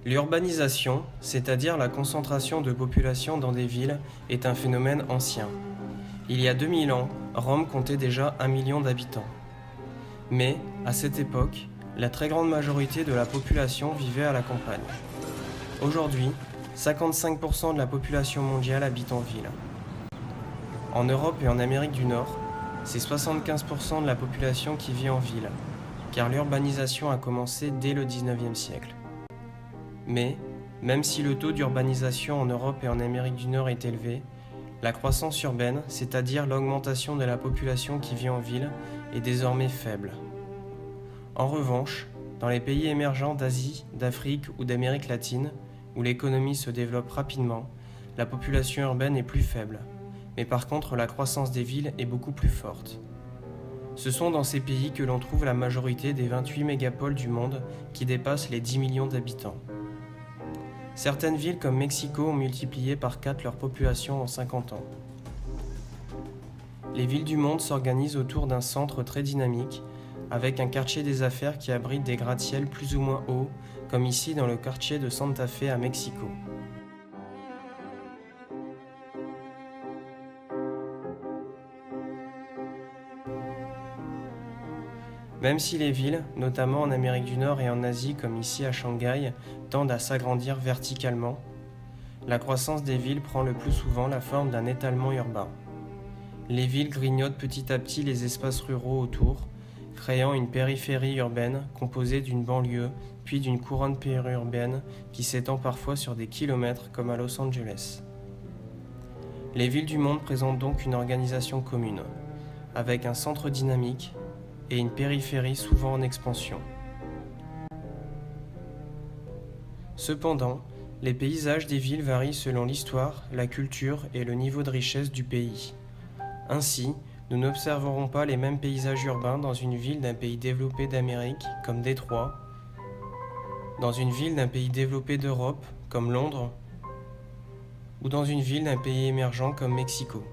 L'urbanisation, c'est-à-dire la concentration de population dans des villes, est un phénomène ancien. Il y a 2000 ans, Rome comptait déjà 1 million d'habitants. Mais, à cette époque, la très grande majorité de la population vivait à la campagne. Aujourd'hui, 55% de la population mondiale habite en ville. En Europe et en Amérique du Nord, c'est 75% de la population qui vit en ville, car l'urbanisation a commencé dès le 19e siècle. Mais, même si le taux d'urbanisation en Europe et en Amérique du Nord est élevé, la croissance urbaine, c'est-à-dire l'augmentation de la population qui vit en ville, est désormais faible. En revanche, dans les pays émergents d'Asie, d'Afrique ou d'Amérique latine, où l'économie se développe rapidement, la population urbaine est plus faible, mais par contre la croissance des villes est beaucoup plus forte. Ce sont dans ces pays que l'on trouve la majorité des 28 mégapoles du monde qui dépassent les 10 millions d'habitants. Certaines villes comme Mexico ont multiplié par 4 leur population en 50 ans. Les villes du monde s'organisent autour d'un centre très dynamique, avec un quartier des affaires qui abrite des gratte-ciel plus ou moins hauts, comme ici dans le quartier de Santa Fe à Mexico. Même si les villes, notamment en Amérique du Nord et en Asie comme ici à Shanghai, tendent à s'agrandir verticalement, la croissance des villes prend le plus souvent la forme d'un étalement urbain. Les villes grignotent petit à petit les espaces ruraux autour, créant une périphérie urbaine composée d'une banlieue puis d'une couronne périurbaine qui s'étend parfois sur des kilomètres comme à Los Angeles. Les villes du monde présentent donc une organisation commune, avec un centre dynamique et une périphérie souvent en expansion. Cependant, les paysages des villes varient selon l'histoire, la culture et le niveau de richesse du pays. Ainsi, nous n'observerons pas les mêmes paysages urbains dans une ville d'un pays développé d'Amérique, comme Détroit, dans une ville d'un pays développé d'Europe, comme Londres, ou dans une ville d'un pays émergent comme Mexico.